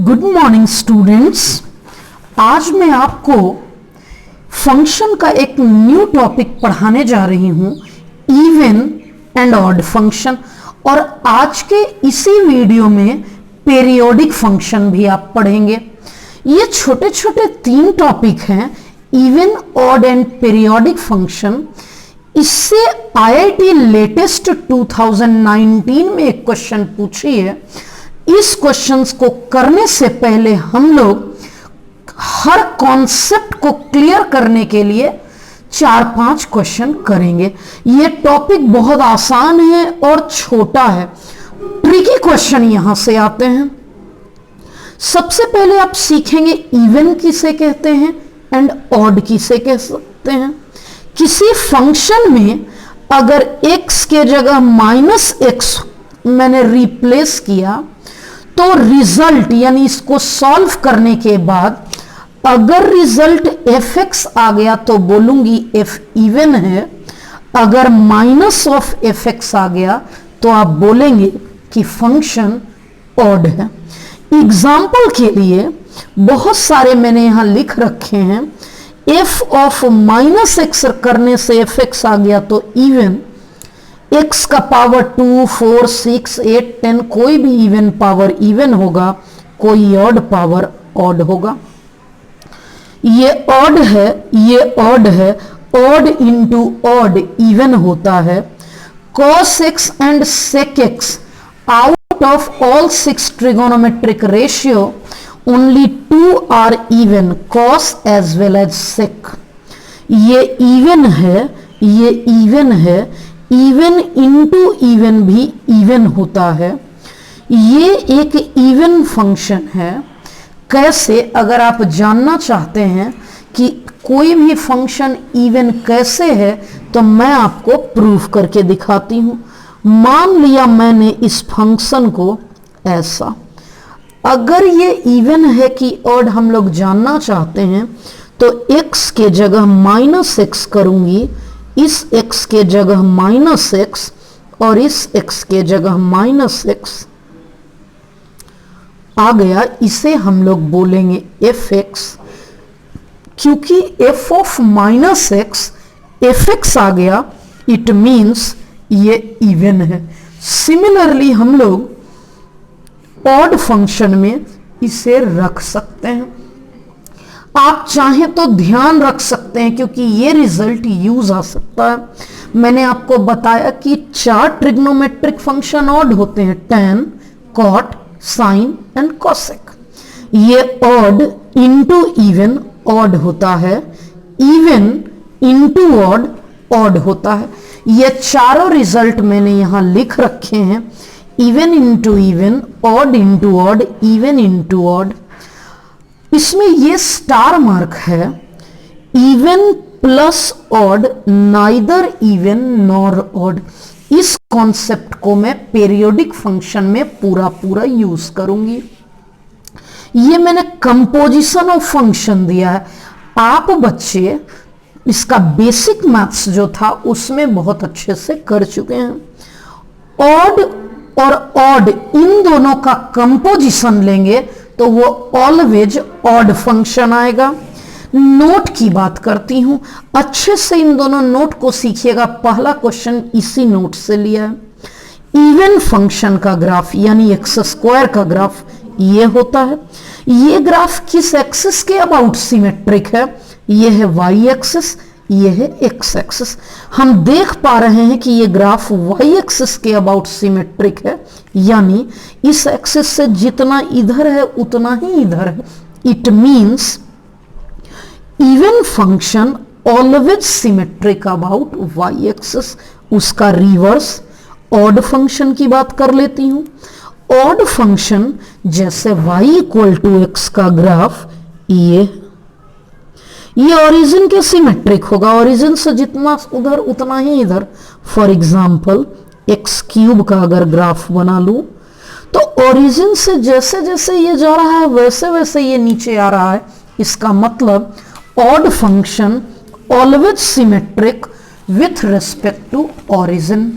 Good morning students. आज मैं आपको फंक्शन का एक न्यू टॉपिक पढ़ाने जा रही हूं, इवन एंड ऑड फंक्शन। और आज के इसी वीडियो में पीरियोडिक फंक्शन भी आप पढ़ेंगे। ये छोटे छोटे 3 टॉपिक हैं, even, odd and periodic function. इससे आईआईटी लेटेस्ट 2019 में एक क्वेश्चन पूछी है। इस क्वेश्चंस को करने से पहले हम लोग हर कॉन्सेप्ट को क्लियर करने के लिए 4-5 क्वेश्चन करेंगे। ये टॉपिक बहुत आसान है और छोटा है। ट्रिकी क्वेश्चन यहां से आते हैं। सबसे पहले आप सीखेंगे इवन किसे कहते हैं एंड ऑड किसे कह सकते हैं। किसी फंक्शन में अगर x के जगह -x मैंने रिप्लेस किया तो रिजल्ट यानी इसको सॉल्व करने के बाद अगर रिजल्ट fx आ गया तो बोलूंगी f इवन है। अगर -fx आ गया तो आप बोलेंगे कि फंक्शन ऑड है। एग्जाम्पल के लिए बहुत सारे मैंने यहां लिख रखे हैं। f ऑफ -x करने से fx आ गया तो इवन, x का पावर 2, 4, 6, 8, 10 कोई भी इवन पावर इवन होगा, कोई ऑड पावर ऑड होगा। ये ऑड है, ये ऑड है। ऑड इंटू ऑड इवन होता है। cos x and sec x out of all 6 trigonometric ratio only 2 are even, cos as well as sec। ये इवन है, ये इवन है। इवन इंटू इवन भी इवन होता है। ये एक इवन फंक्शन है। कैसे, अगर आप जानना चाहते हैं कि कोई भी फंक्शन इवन कैसे है तो मैं आपको प्रूफ करके दिखाती हूं। मान लिया मैंने इस फंक्शन को ऐसा, अगर ये इवन है कि ऑड हम लोग जानना चाहते हैं तो x के जगह -x करूंगी, इस x के जगह -x और इस x के जगह -x आ गया। इसे हम लोग बोलेंगे fx, क्योंकि f ऑफ -x fx आ गया, इट मीन्स ये इवन है। सिमिलरली हम लोग ऑड फंक्शन में इसे रख सकते हैं। आप चाहें तो ध्यान रख सकते हैं क्योंकि ये रिजल्ट यूज आ सकता है। मैंने आपको बताया कि 4 ट्रिग्नोमेट्रिक फंक्शन ऑड होते हैं, tan, cot, sin and cosec। ये ऑड इंटू इवन ऑड होता है, इवन इंटू ऑड ऑड होता है। ये चारों रिजल्ट मैंने यहां लिख रखे हैं, even into even, odd into odd, even into odd. इसमें ये स्टार मार्क है, even plus odd neither even nor odd. इस कॉन्सेप्ट को मैं पीरियोडिक फंक्शन में पूरा यूज करूंगी। ये मैंने कंपोजिशन ऑफ फंक्शन दिया है। आप बच्चे इसका बेसिक मैथ्स जो था उसमें बहुत अच्छे से कर चुके हैं। ऑड और ऑड इन दोनों का कंपोजिशन लेंगे तो वो ऑलवेज ऑड फंक्शन आएगा। नोट की बात करती हूं, अच्छे से इन दोनों नोट को सीखिएगा। पहला क्वेश्चन इसी नोट से लिया है। इवन फंक्शन का ग्राफ यानी x² का ग्राफ ये होता है। ये ग्राफ किस एक्सिस के अबाउट सिमेट्रिक है? ये है y एक्सिस, ये है x एक्सिस। हम देख पा रहे हैं कि ये ग्राफ y एक्सिस के अबाउट सिमेट्रिक है, यानी इस एक्सिस से जितना इधर है उतना ही इधर है। It means even function always symmetric about y axis. उसका रिवर्स ऑड फंक्शन की बात कर लेती हूं। ऑड फंक्शन जैसे y = x का ग्राफ ये ओरिजिन के सिमेट्रिक होगा। ओरिजिन से जितना उधर उतना ही इधर। फॉर एग्जाम्पल x³ का अगर ग्राफ बना लूं तो ओरिजिन से जैसे जैसे ये जा रहा है वैसे वैसे ये नीचे आ रहा है। इसका मतलब odd function always symmetric with respect to origin.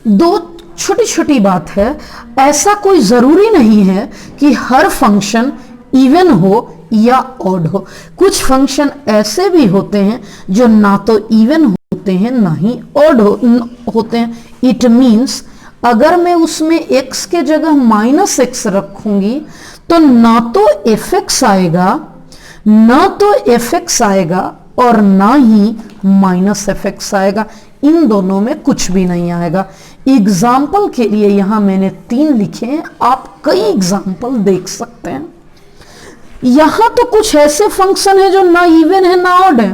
2 छोटी छोटी बात है, ऐसा कोई जरूरी नहीं है कि हर फंक्शन इवन हो या ऑड हो। कुछ फंक्शन ऐसे भी होते हैं जो ना तो इवन होते हैं ना ही ऑड होते हैं। इट मीन्स अगर मैं उसमें x के जगह -x रखूंगी तो ना तो fx आएगा, ना तो fx आएगा और ना ही -fx आएगा। इन दोनों में कुछ भी नहीं आएगा। एग्जाम्पल के लिए यहां मैंने 3 लिखे हैं, आप कई एग्जाम्पल देख सकते हैं। यहां तो कुछ ऐसे फंक्शन है जो ना इवन है ना ऑड है।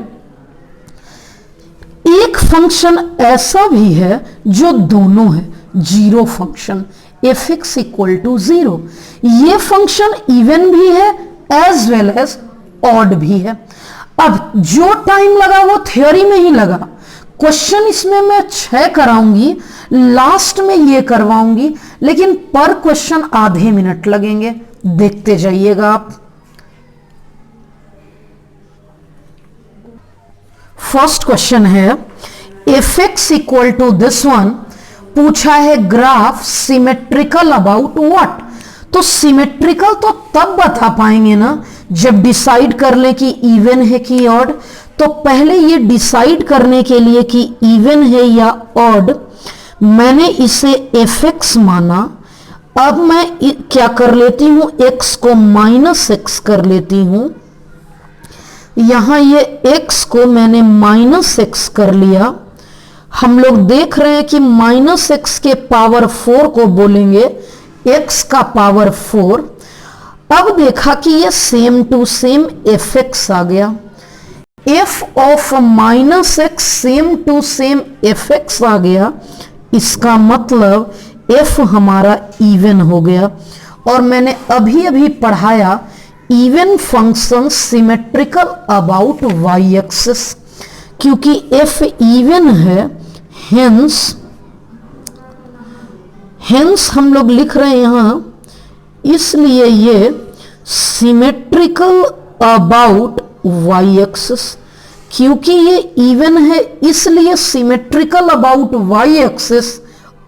एक फंक्शन ऐसा भी है जो दोनों है, जीरो फंक्शन, fx = 0। ये फंक्शन इवन भी है एज वेल एज ऑड भी है। अब जो टाइम लगा वो थ्योरी में ही लगा। क्वेश्चन इसमें मैं 6 कराऊंगी, लास्ट में ये करवाऊंगी, लेकिन पर क्वेश्चन आधे मिनट लगेंगे, देखते जाइएगा आप। फर्स्ट क्वेश्चन है fx = दिस वन, पूछा है ग्राफ सिमेट्रिकल अबाउट व्हाट। तो सिमेट्रिकल तो तब बता पाएंगे ना जब डिसाइड कर लें कि इवन है कि ऑड। तो पहले ये डिसाइड करने के लिए कि इवन है या ऑड, मैंने इसे fx माना। अब मैं क्या कर लेती हूं, x को -x कर लेती हूं। यहां ये x को मैंने -x कर लिया। हम लोग देख रहे हैं कि -x के पावर 4 को बोलेंगे x का पावर 4। अब देखा कि ये सेम टू सेम fx आ गया। f of -x same to same fx आ गया, इसका मतलब f हमारा इवन हो गया। और मैंने अभी अभी पढ़ाया even function symmetrical about y axis, क्योंकि f इवन है, हेंस हम लोग लिख रहे हैं यहां, इसलिए ये सिमेट्रिकल अबाउट y एक्सिस। क्योंकि ये इवन है इसलिए सिमेट्रिकल अबाउट y एक्सिस,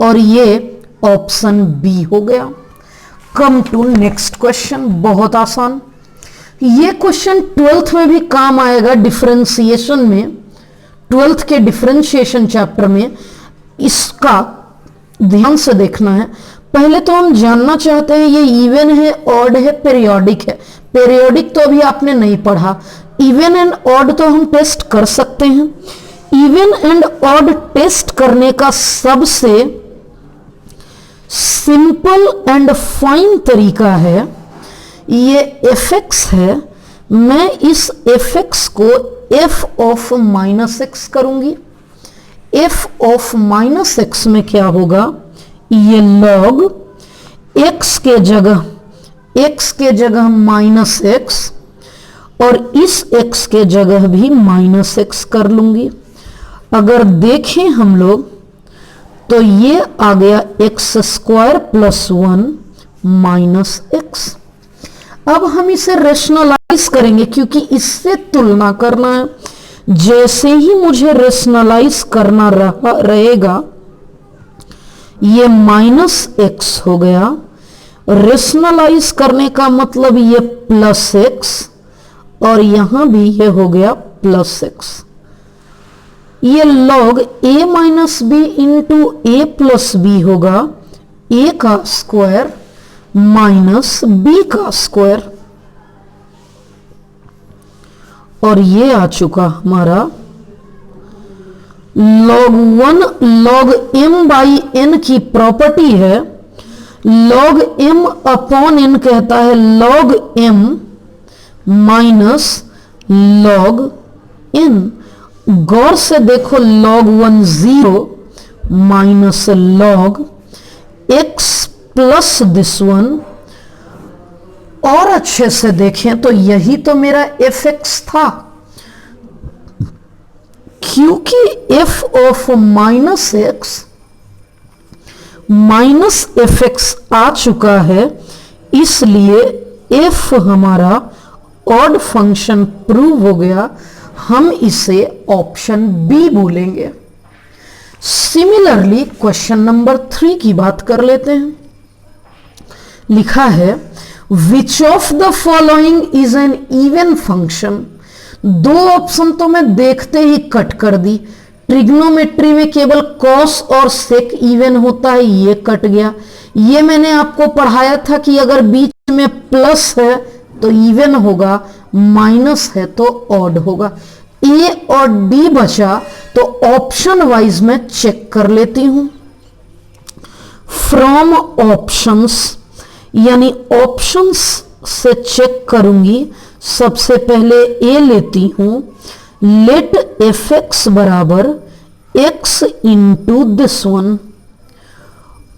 और ये ऑप्शन बी हो गया। कम टू नेक्स्ट क्वेश्चन, बहुत आसान। ये क्वेश्चन 12th में भी काम आएगा, डिफरेंशिएशन में, 12th के डिफरेंशिएशन चैप्टर में। इसका ध्यान से देखना है। पहले तो हम जानना चाहते हैं ये इवन है, ऑड है, पीरियोडिक है। पीरियोडिक तो अभी आपने नहीं पढ़ा, इवन एंड ऑड तो हम टेस्ट कर सकते हैं। इवन एंड ऑड टेस्ट करने का सबसे सिंपल एंड फाइन तरीका है, ये fx है, मैं इस fx को f ऑफ -x करूंगी। f ऑफ -x में क्या होगा, ये log x के जगह -x और इस x के जगह भी -x कर लूंगी। अगर देखें हम लोग तो ये आ गया x² + 1 -x। अब हम इसे रेशनलाइज करेंगे क्योंकि इससे तुलना करना है। जैसे ही मुझे रेशनलाइज करना रहेगा, ये -x हो गया। रेशनलाइज करने का मतलब ये +x और यहां भी ये हो गया +x। ये log a - b into a + b होगा, a का स्क्वायर माइनस b का स्क्वायर। और ये आ चुका हमारा log 1 log m/n की प्रॉपर्टी है। log m अपॉन n कहता है log m minus log n। गौर से देखो, log 1 0 minus log x plus this one. और अच्छे से देखें तो यही तो मेरा fx था, क्योंकि f ऑफ -x -fx आ चुका है, इसलिए f हमारा ऑड फंक्शन प्रूव हो गया। हम इसे ऑप्शन बी बोलेंगे। सिमिलरली क्वेश्चन नंबर 3 की बात कर लेते हैं। लिखा है which of the following is an even function. दो ऑप्शन तो मैं देखते ही कट कर दी। ट्रिग्नोमेट्री में केवल कॉस और सेक इवन होता है, ये कट गया। ये मैंने आपको पढ़ाया था कि अगर बीच में प्लस है तो इवन होगा, माइनस है तो ऑड होगा। ए और डी बचा, तो ऑप्शन वाइज मैं चेक कर लेती हूं। फ्रॉम ऑप्शंस यानी ऑप्शंस से चेक करूंगी। सबसे पहले ए लेती हूं, लेट एफ एक्स बराबर X into this one.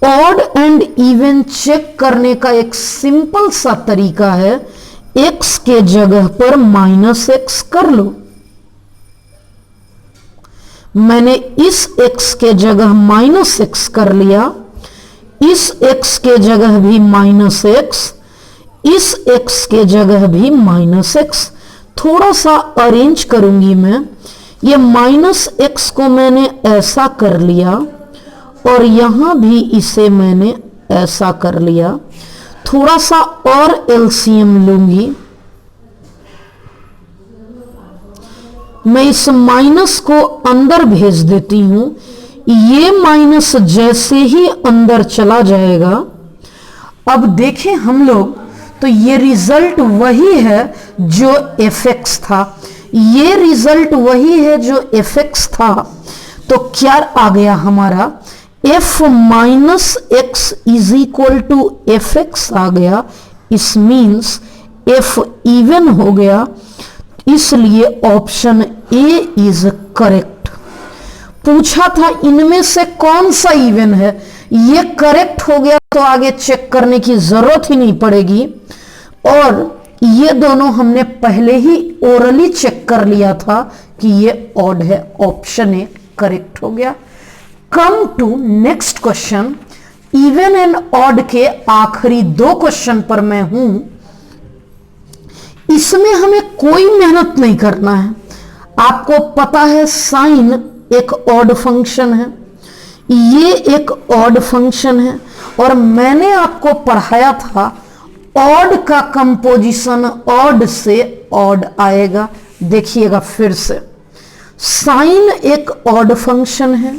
Odd and even check करने का एक सिंपल सा तरीका है, एक्स के जगह पर माइनस एक्स कर लो। मैंने इस x के जगह माइनस एक्स कर लिया, इस x के जगह भी माइनस एक्स, इस x के जगह भी माइनस एक्स। थोड़ा सा अरेंज करूंगी मैं। ये माइनस एक्स को मैंने ऐसा कर लिया और यहां भी इसे मैंने ऐसा कर लिया। थोड़ा सा और एलसीएम लूंगी। मैं इस माइनस को अंदर भेज देती हूं। ये माइनस जैसे ही अंदर चला जाएगा, अब देखें हम लोग तो ये रिजल्ट वही है जो एफ एक्स था। ये रिजल्ट वही है जो एफ एक्स था। तो क्या आ गया हमारा F minus X is equal to F X आ गया। इस मीन्स एफ इवन हो गया, इसलिए ऑप्शन ए इज करेक्ट। पूछा था इनमें से कौन सा इवन है, ये करेक्ट हो गया तो आगे चेक करने की जरूरत ही नहीं पड़ेगी। और ये दोनों हमने पहले ही ओरली चेक कर लिया था कि ये ऑड है। ऑप्शन ए करेक्ट हो गया। Come to next question. Even and odd के आखिरी दो क्वेश्चन पर मैं हूं। इसमें हमें कोई मेहनत नहीं करना है। आपको पता है साइन एक ऑड फंक्शन है, ये एक ऑड फंक्शन है, और मैंने आपको पढ़ाया था ऑड का कंपोजिशन ऑड से ऑड आएगा। देखिएगा फिर से, साइन एक ऑड फंक्शन है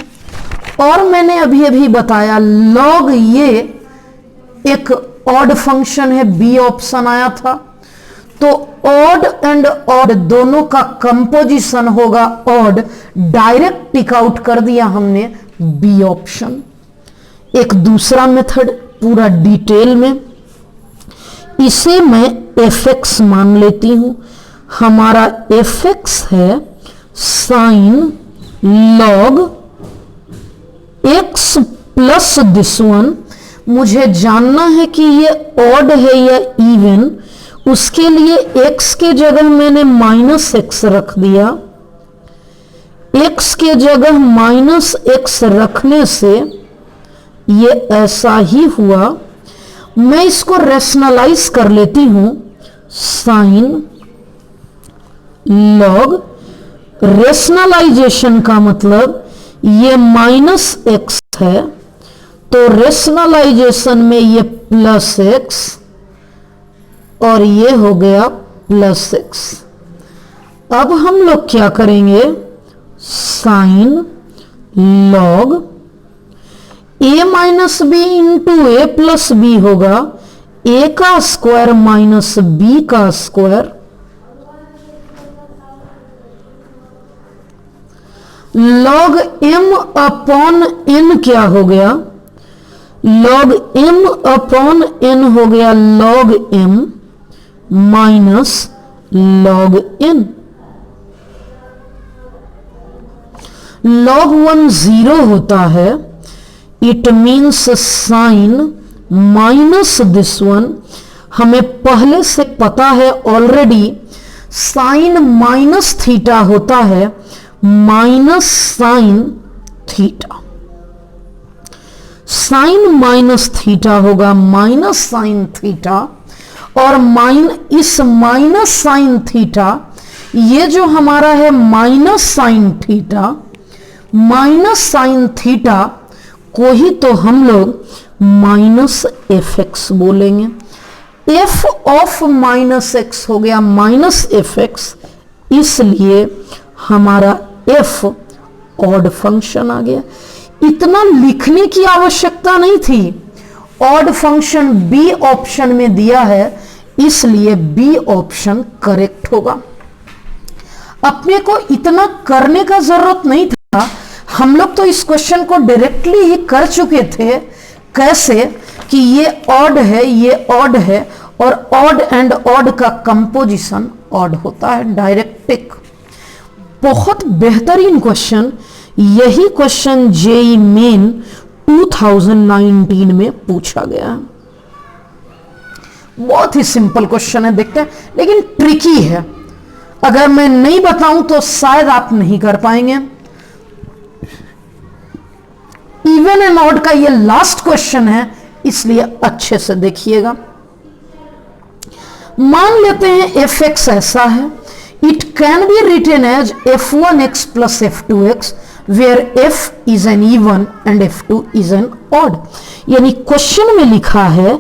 और मैंने अभी अभी बताया लॉग ये एक ऑड फंक्शन है, बी ऑप्शन आया था। तो ऑड एंड ऑड दोनों का कंपोजिशन होगा ऑड। डायरेक्ट टिक आउट कर दिया हमने बी ऑप्शन। एक दूसरा मेथड पूरा डिटेल में, इसे मैं एफ एक्स मान लेती हूं। हमारा एफ एक्स है sign log x plus this one. मुझे जानना है कि ये ऑड है या इवन। उसके लिए x के जगह मैंने माइनस एक्स रख दिया। x के जगह माइनस एक्स रखने से ये ऐसा ही हुआ। मैं इसको रेशनलाइज कर लेती हूं। साइन लॉग, रेशनलाइजेशन का मतलब ये माइनस एक्स है तो रेशनलाइजेशन में ये प्लस एक्स और ये हो गया प्लस एक्स। अब हम लोग क्या करेंगे, साइन लॉग ए माइनस बी इंटू ए प्लस बी होगा, ए का स्क्वायर माइनस बी का square, log m upon n क्या हो गया, लॉग m अपॉन n हो गया log m minus log n। Log 1 0 होता है, it means sign minus this one. हमें पहले से पता है ऑलरेडी साइन माइनस थीटा होता है, minus sine theta. Sine minus theta होगा माइनस साइन थीटा, और इस माइनस साइन थीटा, ये जो हमारा है minus sine theta, minus sine theta को ही तो हम लोग माइनस एफ एक्स बोलेंगे। एफ ऑफ माइनस एक्स हो गया माइनस एफ एक्स, इसलिए हमारा एफ ऑड फंक्शन आ गया। इतना लिखने की आवश्यकता नहीं थी, ऑड फंक्शन बी ऑप्शन में दिया है, इसलिए बी ऑप्शन करेक्ट होगा। अपने को इतना करने का जरूरत नहीं था, हम लोग तो इस क्वेश्चन को डायरेक्टली ही कर चुके थे। कैसे कि ये ऑड है, ये ऑड है, और ऑड एंड ऑड का कंपोजिशन ऑड होता है, डायरेक्ट टिक। बहुत बेहतरीन क्वेश्चन, यही क्वेश्चन जेईई मेन 2019 में पूछा गया है। बहुत ही सिंपल क्वेश्चन है, देखते हैं, लेकिन ट्रिकी है। अगर मैं नहीं बताऊं तो शायद आप नहीं कर पाएंगे। इवन एंड ऑड का ये लास्ट क्वेश्चन है, इसलिए अच्छे से देखिएगा। मान लेते हैं एफ एक्स ऐसा है, it can be written as f1x plus f2x where f is an even and f2 is an odd. यानी क्वेश्चन में लिखा है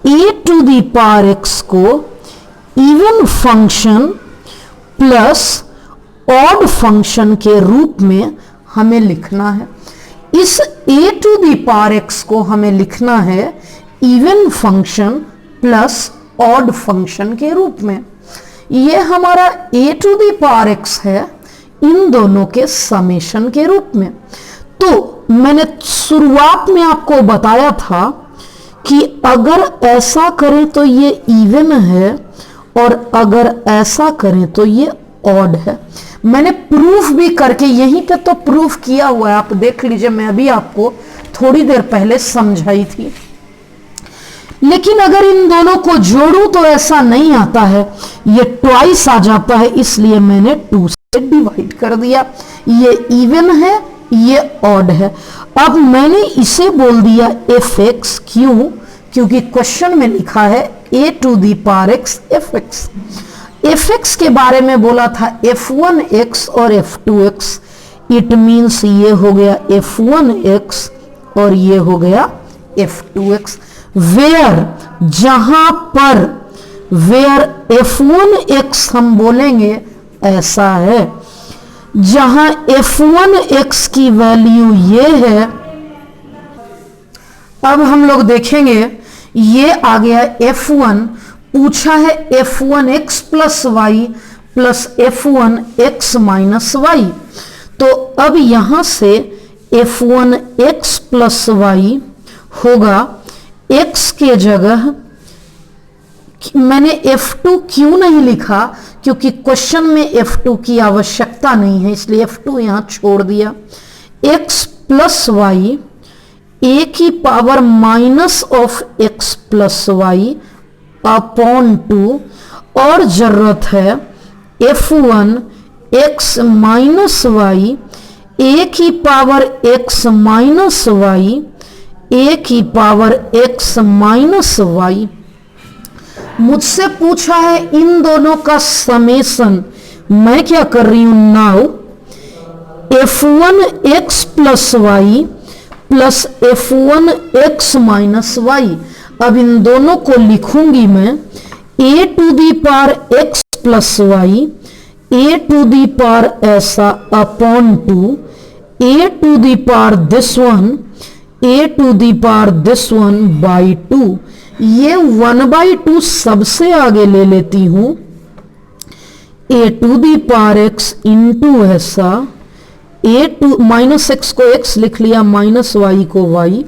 a to the power x को even function plus odd function के रूप में हमें लिखना है। इस a to the power x को हमें लिखना है even function plus odd function के रूप में। ये हमारा a to the power x है इन दोनों के समेशन के रूप में। तो मैंने शुरुआत में आपको बताया था कि अगर ऐसा करें तो ये इवन है, और अगर ऐसा करें तो ये ऑड है। मैंने प्रूफ भी करके यहीं पे तो प्रूफ किया हुआ है, आप देख लीजिए, मैं अभी आपको थोड़ी देर पहले समझाई थी। लेकिन अगर इन दोनों को जोड़ूं तो ऐसा नहीं आता है, ये ट्वाइस आ जाता है, इसलिए मैंने 2 से डिवाइड कर दिया। ये इवन है, ये ऑड है। अब मैंने इसे बोल दिया एफ एक्स, क्यों? क्योंकि क्वेश्चन में लिखा है a to the power X F X. F X के बारे में बोला था f1x और f2x, इट मीन्स ये हो गया f1x और ये हो गया f2x। वेयर, जहां पर वेयर f1x हम बोलेंगे ऐसा है, जहां f1x की वैल्यू ये है। अब हम लोग देखेंगे, ये आ गया f1, पूछा है f1x plus Y plus f1x minus Y. तो अब यहां से f1x प्लस वाई होगा, x के जगह मैंने f2 क्यों नहीं लिखा? क्योंकि क्वेश्चन में f2 की आवश्यकता नहीं है, इसलिए f2 यहां छोड़ दिया। x प्लस वाई a की power minus of x plus Y upon 2, और जरूरत है f1 x minus Y a की power x minus Y a की पावर x माइनस वाई। मुझसे पूछा है इन दोनों का समेशन, मैं क्या कर रही हूं now, f1x plus Y plus f1x minus Y. अब इन दोनों को लिखूंगी मैं a to the power x plus Y, a to the power ऐसा upon 2, a to the power this one, a to the power this one by 2। ये 1/2 सबसे आगे ले लेती हूं, a to the power x into ऐसा, a to minus x को x लिख लिया, माइनस y को y,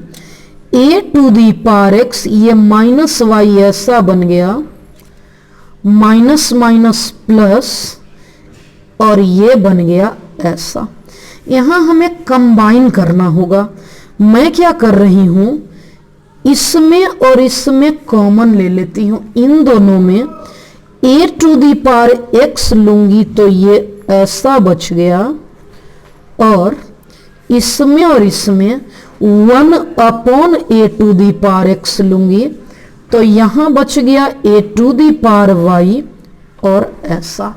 a to the power x, ये माइनस y ऐसा बन गया, माइनस माइनस प्लस, और ये बन गया ऐसा। यहां हमें कंबाइन करना होगा। मैं क्या कर रही हूं, इसमें और इसमें कॉमन ले लेती हूं। इन दोनों में a to the power x लूंगी तो ये ऐसा बच गया, और इसमें और इसमें 1 upon a to the power x लूंगी तो यहां बच गया a to the power y, और ऐसा।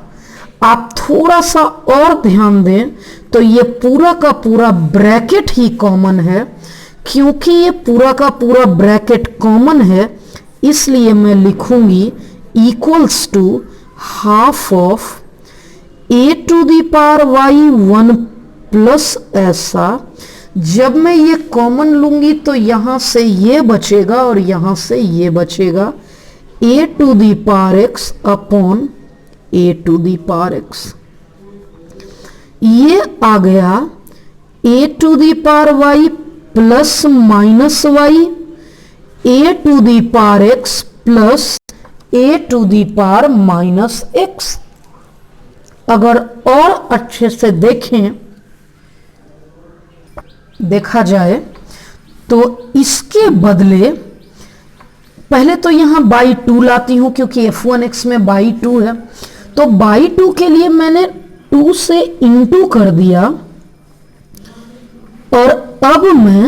आप थोड़ा सा और ध्यान दें तो ये पूरा का पूरा ब्रैकेट ही कॉमन है। क्योंकि ये पूरा का पूरा ब्रैकेट कॉमन है इसलिए मैं लिखूंगी equals to half of a to the power y 1 plus ऐसा। जब मैं ये कॉमन लूंगी तो यहां से ये बचेगा और यहां से ये बचेगा, a to the power x upon a to the power x। ये आ गया a to the power y plus minus y, a to the power x plus a to the power minus x। अगर और अच्छे से देखा जाए तो इसके बदले पहले तो यहां बाई 2 लाती हूं क्योंकि f1x में बाई 2 है, तो बाई 2 के लिए मैंने 2 से इंटू कर दिया और अब मैं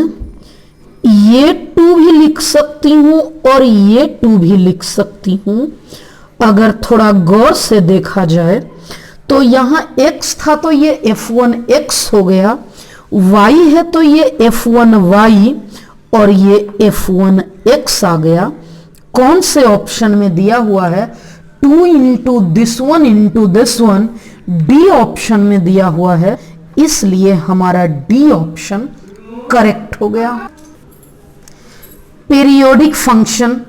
ये 2 भी लिख सकती हूं और ये 2 भी लिख सकती हूं। अगर थोड़ा गौर से देखा जाए तो यहां x था तो ये f1x हो गया, y है तो ये f1y और ये f1x आ गया। कौन से ऑप्शन में दिया हुआ है? 2 into this one D option में दिया हुआ है, इसलिए हमारा डी ऑप्शन करेक्ट हो गया। Periodic function.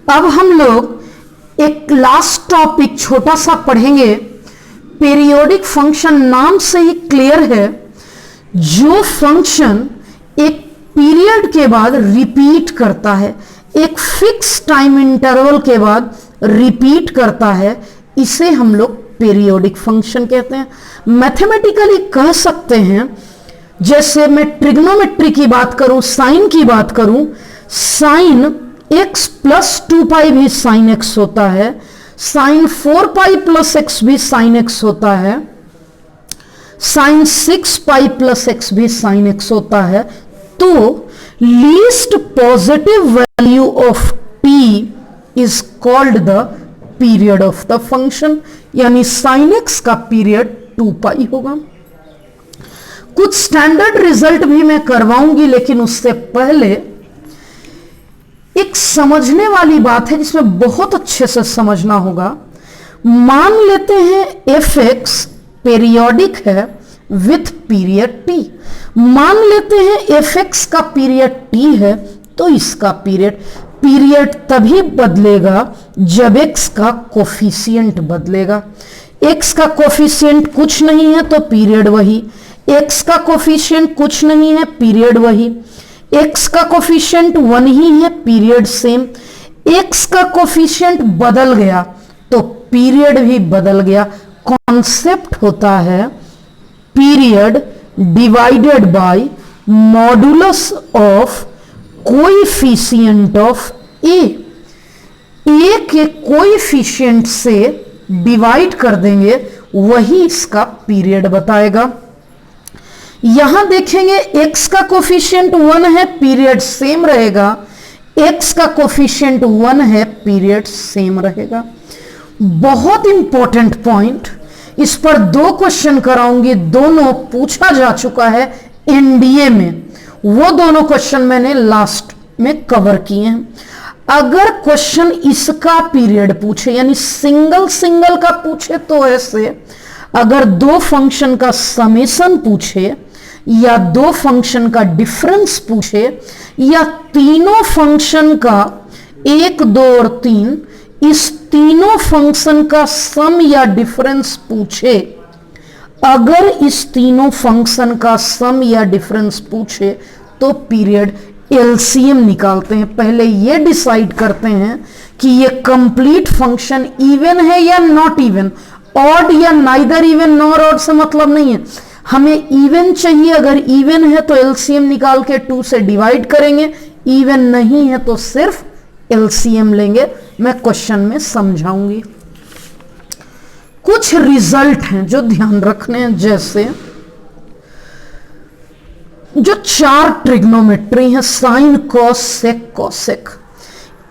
अब हम लोग एक लास्ट टॉपिक छोटा सा पढ़ेंगे। पीरियोडिक फंक्शन नाम से ही क्लियर है, जो फंक्शन एक पीरियड के बाद रिपीट करता है, एक फिक्स टाइम इंटरवल के बाद रिपीट करता है, इसे हम लोग पीरियोडिक फंक्शन कहते हैं। मैथमेटिकली कह सकते हैं, जैसे मैं ट्रिग्नोमेट्री की बात करूं, साइन की बात करूं, साइन x प्लस 2 पाई भी साइन x होता है, साइन 4 पाई प्लस x भी साइन x होता है, साइन 6 पाई प्लस x भी साइन x होता है। तो least positive value of t is called the period of the function, यानी साइन x का पीरियड 2 पाई होगा। कुछ स्टैंडर्ड रिजल्ट भी मैं करवाऊंगी, लेकिन उससे पहले एक समझने वाली बात है जिसमें बहुत अच्छे से समझना होगा। मान लेते हैं f(x) पीरियोडिक है विथ पीरियड t। मान लेते हैं f(x) का पीरियड t है, तो इसका पीरियड तभी बदलेगा जब x का कोफिशिएंट बदलेगा। x का कोफिशिएंट कुछ नहीं है तो पीरियड वही, x का कोफिशिएंट कुछ नहीं है पीरियड वही, x का कोफिशिएंट 1 ही है पीरियड सेम। x का कोफिशिएंट बदल गया तो पीरियड भी बदल गया। कॉन्सेप्ट होता है period divided by modulus of coefficient of a के कोएफिशिएंट से डिवाइड कर देंगे, वही इसका पीरियड बताएगा। यहां देखेंगे x का कोफिशिएंट 1 है, पीरियड सेम रहेगा, x का कोफिशिएंट 1 है, पीरियड सेम रहेगा। बहुत इंपॉर्टेंट पॉइंट, इस पर 2 क्वेश्चन कराऊंगी, दोनों पूछा जा चुका है एनडीए में, वो दोनों क्वेश्चन मैंने लास्ट में कवर किए हैं। अगर क्वेश्चन इसका पीरियड पूछे, यानी सिंगल का पूछे तो ऐसे, अगर 2 फंक्शन का समेशन पूछे या 2 फंक्शन का डिफरेंस पूछे या तीनों फंक्शन का 1, 2 और 3, इस तीनों फंक्शन का सम या डिफरेंस पूछे, अगर इस तीनों फंक्शन का सम या डिफरेंस पूछे तो पीरियड एलसीएम निकालते हैं। पहले ये डिसाइड करते हैं कि ये कंप्लीट फंक्शन इवन है या नॉट इवन, ऑड या नाइदर इवन नॉर ऑड से मतलब नहीं है, हमें इवन चाहिए। अगर इवन है तो एलसीएम निकाल के 2 से डिवाइड करेंगे, इवन नहीं है तो सिर्फ एलसीएम लेंगे। मैं क्वेश्चन में समझाऊंगी। कुछ रिजल्ट हैं जो ध्यान रखने हैं, जैसे जो 4 ट्रिग्नोमेट्री है, साइन, कॉस, सेक, कॉसेक,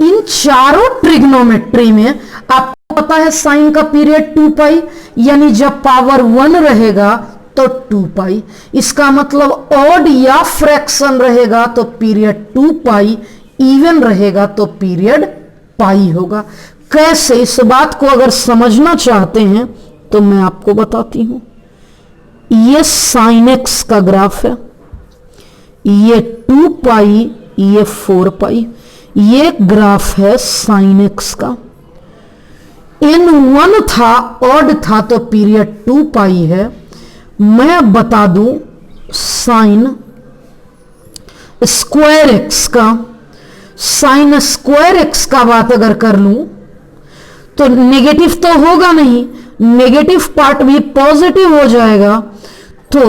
इन चारों ट्रिग्नोमेट्री में आपको पता है साइन का पीरियड 2 पाई, यानी जब पावर 1 रहेगा तो 2 पाई। इसका मतलब ऑड या फ्रैक्शन रहेगा तो पीरियड 2 पाई, इवन रहेगा तो पीरियड पाई होगा। कैसे, इस बात को अगर समझना चाहते हैं तो मैं आपको बताती हूं। ये साइन एक्स का ग्राफ है, ये 2 पाई, ये 4 पाई, ये ग्राफ है साइन एक्स का। n1 था, ऑड था तो पीरियड 2 पाई है। मैं बता दूं साइन स्क्वायर एक्स का, साइन स्क्वायर एक्स का बात अगर कर लूं तो नेगेटिव तो होगा नहीं, नेगेटिव पार्ट भी पॉजिटिव हो जाएगा। तो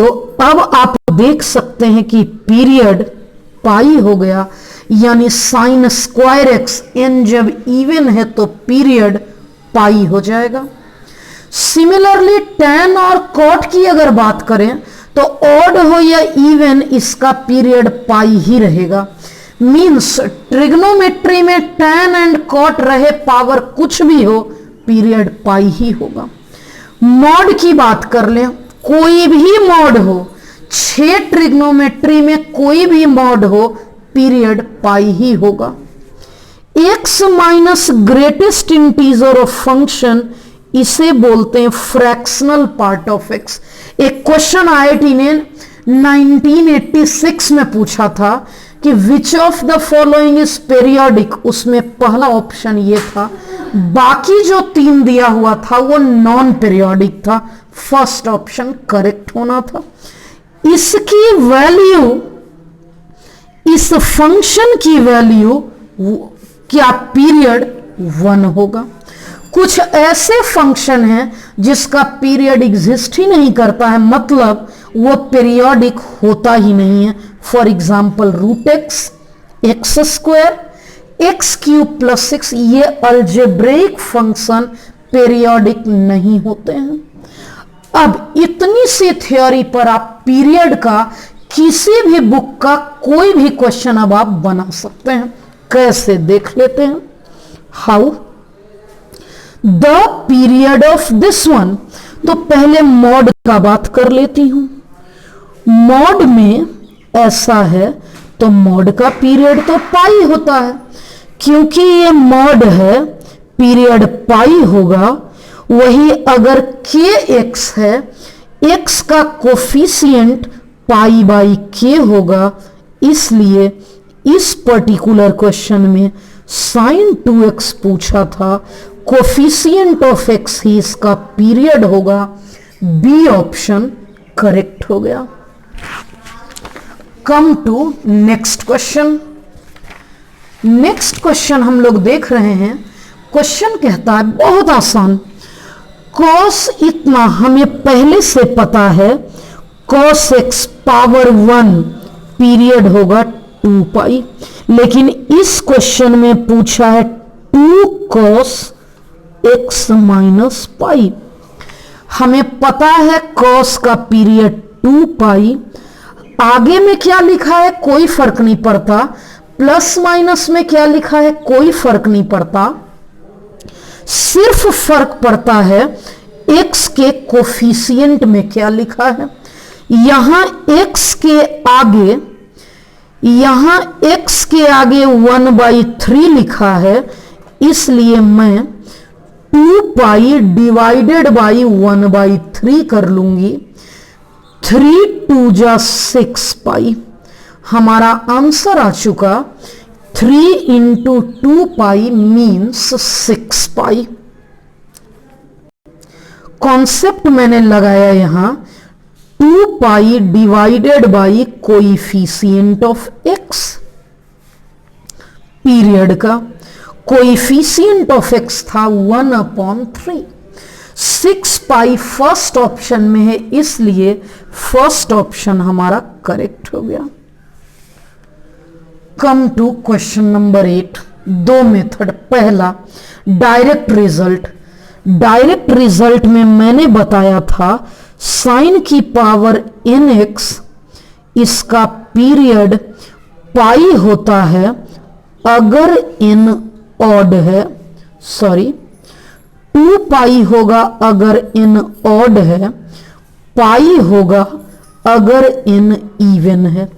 अब आप देख सकते हैं कि पीरियड पाई हो गया, यानी साइन स्क्वायर एक्स n जब इवन है तो पीरियड पाई हो जाएगा। सिमिलरली tan और cot की अगर बात करें तो ऑड हो या इवन, इसका पीरियड पाई ही रहेगा। मींस ट्रिग्नोमेट्री में tan एंड cot रहे, पावर कुछ भी हो, पीरियड पाई ही होगा। मॉड की बात कर लें, कोई भी मॉड हो, 6 ट्रिग्नोमेट्री में कोई भी मॉड हो, पीरियड पाई ही होगा। x minus greatest integer of function, इसे बोलते हैं फ्रैक्शनल पार्ट ऑफ x। एक क्वेश्चन आईआईटी ने 1986 में पूछा था कि which of the following is periodic, उसमें पहला ऑप्शन ये था, बाकी जो 3 दिया हुआ था वो नॉन पेरियोडिक था, फर्स्ट ऑप्शन करेक्ट होना था। इसकी वैल्यू, इस फंक्शन की वैल्यू क्या पीरियड 1 होगा। कुछ ऐसे फंक्शन हैं जिसका पीरियड एग्जिस्ट ही नहीं करता है, मतलब वो पीरियोडिक होता ही नहीं है। For example root X, X square, X cube plus 6, ये अलजेब्रिक फंक्शन पीरियोडिक नहीं होते हैं। अब इतनी सी थ्योरी पर आप पीरियड का किसी भी बुक का कोई भी क्वेश्चन अब आप बना सकते हैं। कैसे, देख लेते हैं। How the period of this one, तो पहले मॉड का बात कर लेती हूं। मॉड में ऐसा है तो मॉड का पीरियड तो पाई होता है, क्योंकि ये मॉड है, पीरियड पाई होगा। वही अगर के एक्स है, एक्स का कोफिशिएंट पाई बाई के होगा, इसलिए इस पर्टिकुलर क्वेश्चन में साइन 2x पूछा था, कोफिशिएंट ऑफ x ही इसका पीरियड होगा। बी ऑप्शन करेक्ट हो गया। Come to next question. Next question हम लोग देख रहे हैं। क्वेश्चन कहता है, बहुत आसान, कॉस इतना हमें पहले से पता है, कॉस एक्स पावर 1 पीरियड होगा 2 पाई, लेकिन इस क्वेश्चन में पूछा है 2 कॉस एक्स माइनस पाई। हमें पता है कॉस का पीरियड 2 पाई। आगे में क्या लिखा है कोई फर्क नहीं पड़ता, प्लस माइनस में क्या लिखा है कोई फर्क नहीं पड़ता, सिर्फ फर्क पड़ता है x के कोफिशिएंट में क्या लिखा है। यहां x के आगे, यहां x के आगे 1/3 लिखा है, इसलिए मैं 2 पाई डिवाइडेड बाई 1/3 कर लूंगी। 3 2 जा 6 पाई, हमारा आंसर आ चुका 3 इंटू 2 पाई मीन्स 6 पाई। कॉन्सेप्ट मैंने लगाया यहां 2 pi divided by coefficient of x, period का कोइफिशिएंट ऑफ x था 1/3। 6 पाई फर्स्ट ऑप्शन में है, इसलिए फर्स्ट ऑप्शन हमारा करेक्ट हो गया। Come to question number 8। 2 method. पहला डायरेक्ट रिजल्ट। डायरेक्ट रिजल्ट में मैंने बताया था साइन की पावर nx, इसका पीरियड पाई होता है अगर n ऑड है, सॉरी 2 पाई होगा अगर n ऑड है, पाई होगा अगर n इवन है।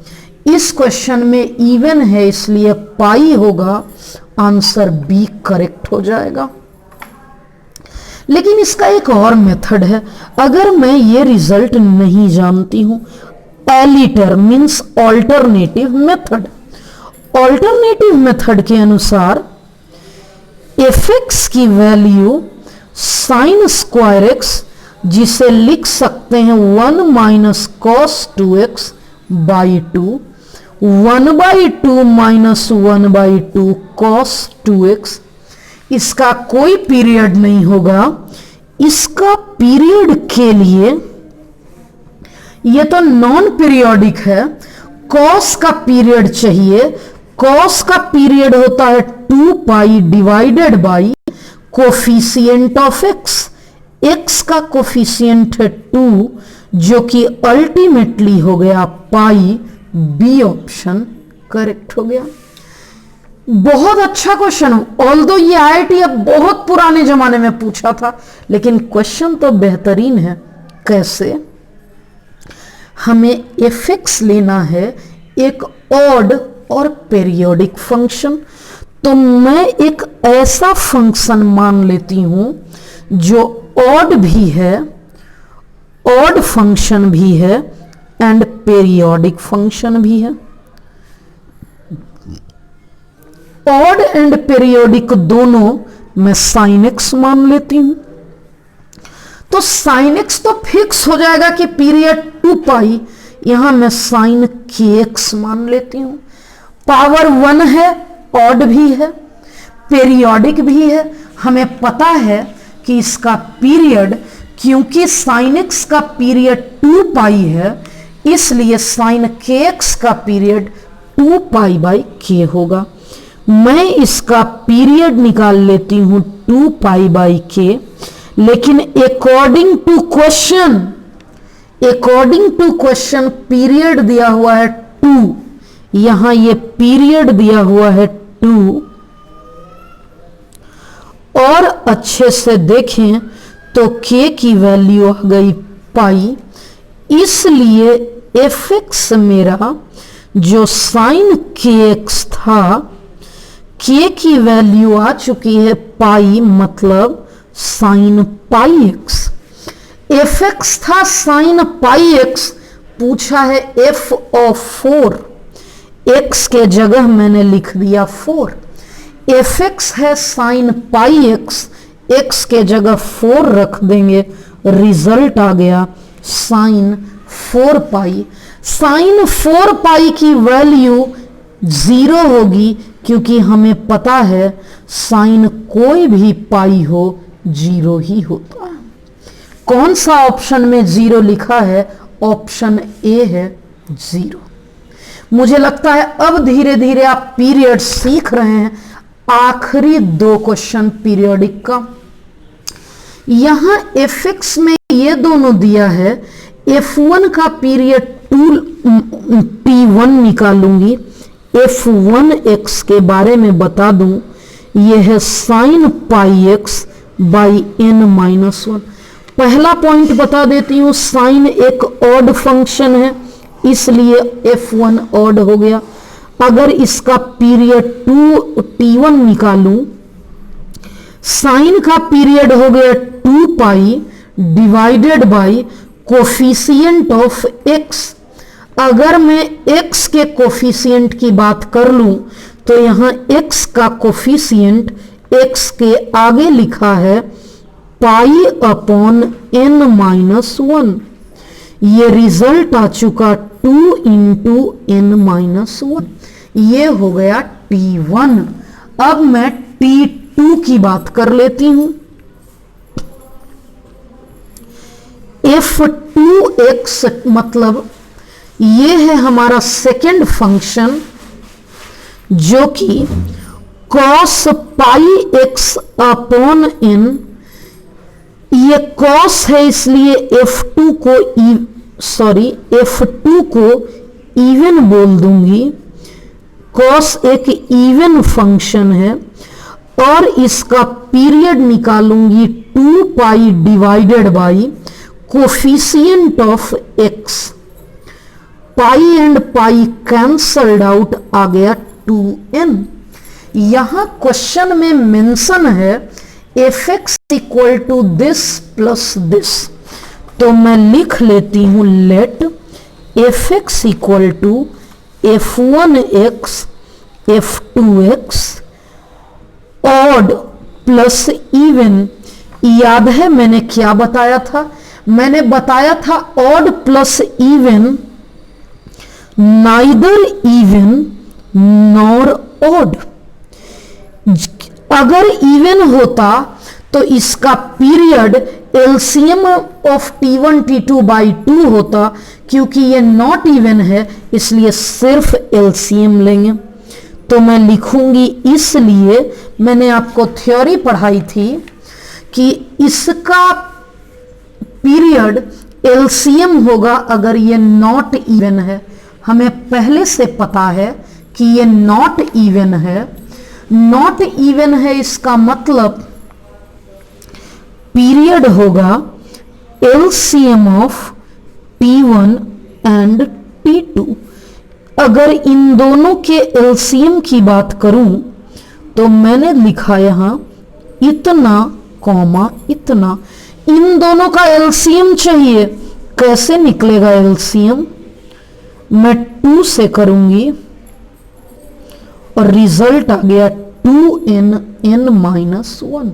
इस क्वेश्चन में इवन है इसलिए पाई होगा, आंसर बी करेक्ट हो जाएगा। लेकिन इसका एक और मेथड है। अगर मैं ये रिजल्ट नहीं जानती हूं, aliter means alternative method. Alternative method के अनुसार fx की वैल्यू साइन स्क्वायर एक्स, जिसे लिख सकते हैं 1 minus cos 2x by 2, 1/2 minus 1/2 cos 2x। इसका कोई पीरियड नहीं होगा। इसका पीरियड के लिए ये तो नॉन पीरियोडिक है, कॉस का पीरियड चाहिए। कॉस का पीरियड होता है 2 pi divided by coefficient of x. X का कोफिशिएंट है 2, जो कि अल्टीमेटली हो गया पाई। बी ऑप्शन करेक्ट हो गया। बहुत अच्छा क्वेश्चन हो, ऑल्दो ये आईआईटी अब बहुत पुराने जमाने में पूछा था, लेकिन क्वेश्चन तो बेहतरीन है। कैसे? हमें fx लेना है, एक ऑड और पीरियोडिक फंक्शन। तो मैं एक ऐसा फंक्शन मान लेती हूं जो ऑड भी है, ऑड फंक्शन भी है एंड पीरियोडिक फंक्शन भी है। ऑड एंड पीरियोडिक दोनों मैं साइन एक्स मान लेती हूं। तो साइन एक्स तो फिक्स हो जाएगा कि पीरियड 2 पाई, यहां मैं साइन के एक्स मान लेती हूं। पावर 1 है, ऑड भी है, पीरियोडिक भी है। हमें पता है कि इसका पीरियड, क्योंकि साइन एक्स का पीरियड 2 पाई है, इसलिए साइन के एक्स का पीरियड 2 पाई बाई के होगा। मैं इसका पीरियड निकाल लेती हूं 2 पाई बाई के, लेकिन अकॉर्डिंग टू क्वेश्चन पीरियड दिया हुआ है 2, यहां ये पीरियड दिया हुआ है 2। और अच्छे से देखें तो k की वैल्यू आ गई पाई, इसलिए fx मेरा जो साइन kx था, k की वैल्यू आ चुकी है पाई, मतलब साइन पाई एक्स। fx था साइन पाई एक्स, पूछा है f ऑफ 4, x के जगह मैंने लिख दिया 4। fx है साइन पाई एक्स, x के जगह 4 रख देंगे, रिजल्ट आ गया साइन 4 पाई। साइन 4 पाई की वैल्यू 0 होगी, क्योंकि हमें पता है साइन कोई भी पाई हो 0 ही होता है। कौन सा ऑप्शन में 0 लिखा है? ऑप्शन ए है 0। मुझे लगता है अब धीरे धीरे आप पीरियड सीख रहे हैं। आखिरी 2 क्वेश्चन पीरियोडिक का। यहां fx में ये दोनों दिया है, f1 का पीरियड t1 निकालूंगी। f1x के बारे में बता दूं, यह है sine pi x by n-1। पहला पॉइंट बता देती हूं, साइन एक ऑड फंक्शन है, इसलिए f1 ऑड हो गया। अगर इसका पीरियड t1 निकालूं, साइन का पीरियड हो गया 2 pi divided by coefficient of x। अगर मैं x के कोफिशिएंट की बात कर लूं, तो यहां x का कोफिशिएंट x के आगे लिखा है पाई अपॉन n-1। ये रिजल्ट आ चुका 2 इंटू n-1। ये हो गया t1। अब मैं t2 की बात कर लेती हूं। f2x मतलब ये है हमारा सेकेंड फंक्शन, जो कि cos पाई एक्स अपॉन n। ये cos है, इसलिए f2 को इवन बोल दूंगी। cos एक इवन फंक्शन है और इसका पीरियड निकालूंगी 2 pi divided by coefficient of X, pi and pi cancelled out, आ गया 2n। यहां क्वेश्चन में मेंशन है F X equal to this plus this, तो मैं लिख लेती हूं let F X equal to f1x f2x odd plus even. याद है मैंने क्या बताया था? मैंने बताया था odd plus even neither even nor odd. अगर इवन होता तो इसका period LCM of T1 T2 by 2 होता, क्योंकि ये नॉट इवन है इसलिए सिर्फ एलसीएम लेंगे। तो मैं लिखूंगी, इसलिए मैंने आपको थ्योरी पढ़ाई थी कि इसका पीरियड एलसीएम होगा अगर ये नॉट इवन है। हमें पहले से पता है कि ये नॉट इवन है। नॉट इवन है इसका मतलब पीरियड होगा LCM of T1 and T2। अगर इन दोनों के एलसीएम की बात करूं तो मैंने लिखा यहां इतना कॉमा इतना, इन दोनों का एलसीएम चाहिए। कैसे निकलेगा एलसीएम? मैं 2 से करूंगी और रिजल्ट आ गया 2n n माइनस 1।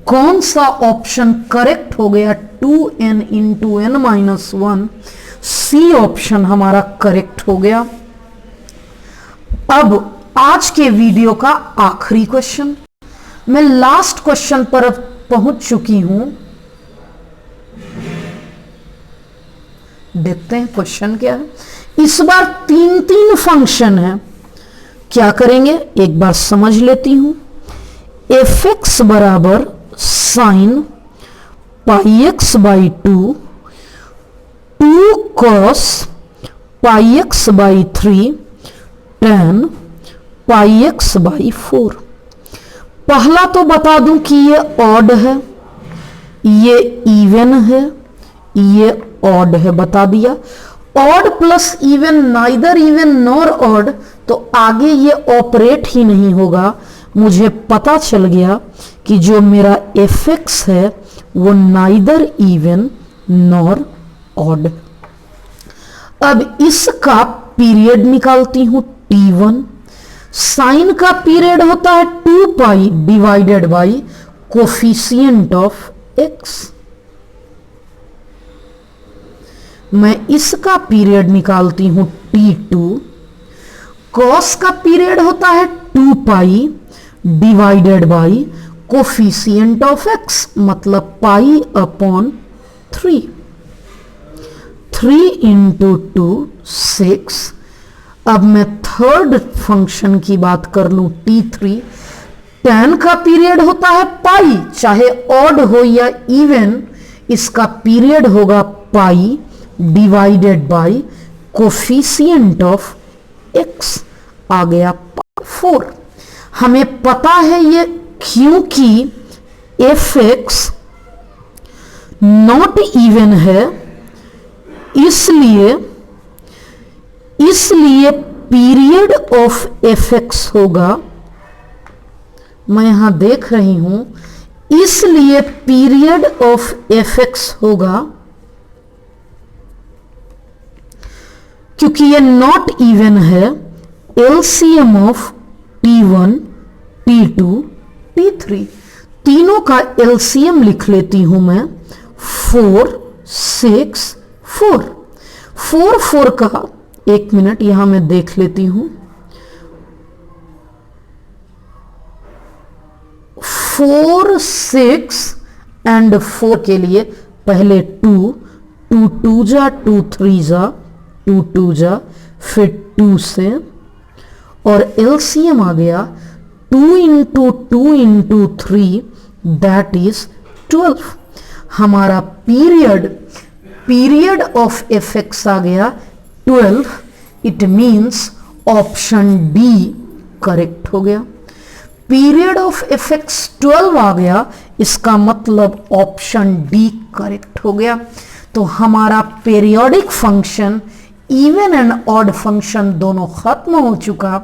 कौन सा ऑप्शन करेक्ट हो गया? 2n into n minus 1, C option हमारा करेक्ट हो गया। अब आज के वीडियो का आखिरी क्वेश्चन, मैं लास्ट क्वेश्चन पर पहुंच चुकी हूं। देखते हैं क्वेश्चन क्या है। इस बार 3 फंक्शन है। क्या करेंगे एक बार समझ लेती हूं। एफ एक्स बराबर sine pi x by 2, 2 cos pi x by 3, tan pi x by 4। पहला तो बता दूं कि ये ऑड है, ये इवन है, ये ऑड है, बता दिया। Odd plus even neither even nor odd, तो आगे ये ऑपरेट ही नहीं होगा। मुझे पता चल गया कि जो मेरा एफ एक्स है वो नाइदर इवन नॉर ऑड। अब इसका पीरियड निकालती हूं T1। साइन का पीरियड होता है 2 pi divided by coefficient of x. मैं इसका पीरियड निकालती हूं T2। कॉस का पीरियड होता है 2 pi divided by coefficient of x, मतलब पाई अपॉन 3। 3 इंटू 2 6। अब मैं थर्ड फंक्शन की बात कर लूं T3। tan का पीरियड होता है पाई, चाहे ऑड हो या इवन, इसका पीरियड होगा pi divided by coefficient of X, आ गया 4। हमें पता है ये क्योंकि एफ एक्स नॉट इवन है, इसलिए पीरियड ऑफ एफ एक्स होगा, मैं यहां देख रही हूं, इसलिए पीरियड ऑफ एफ एक्स होगा क्योंकि ये नॉट इवन है। LCM of T1 T2 T3, तीनों का एलसीएम लिख लेती हूं मैं 4 6 4। 4 का एक मिनट यहां मैं देख लेती हूं। 4 6 एंड 4 के लिए पहले 2 2 2 जा 2 3 जा 2 2 जा, फिर 2 से, और एलसीएम आ गया 2 इंटू 2 इंटू 3, दैट इज 12। हमारा पीरियड ऑफ एफ एक्स आ गया 12। It means option D correct हो गया। पीरियड ऑफ इफेक्ट्स 12 आ गया, इसका मतलब ऑप्शन डी करेक्ट हो गया। तो हमारा periodic function, even and odd function दोनों खत्म हो चुका।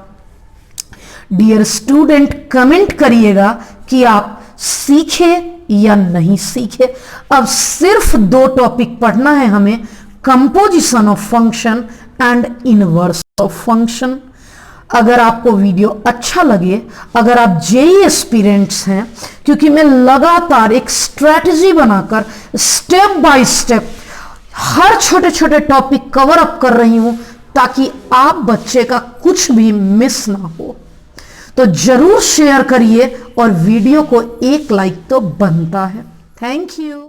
डियर स्टूडेंट, कमेंट करिएगा कि आप सीखे या नहीं सीखे। अब सिर्फ 2 टॉपिक पढ़ना है हमें, composition of function and inverse of function. अगर आपको वीडियो अच्छा लगे, अगर आप जेईई एस्पिरेंट्स हैं, क्योंकि मैं लगातार एक स्ट्रेटजी बनाकर स्टेप बाय स्टेप हर छोटे छोटे टॉपिक कवर अप कर रही हूं ताकि आप बच्चे का कुछ भी मिस ना हो। तो जरूर शेयर करिए और वीडियो को एक लाइक तो बनता है। Thank you.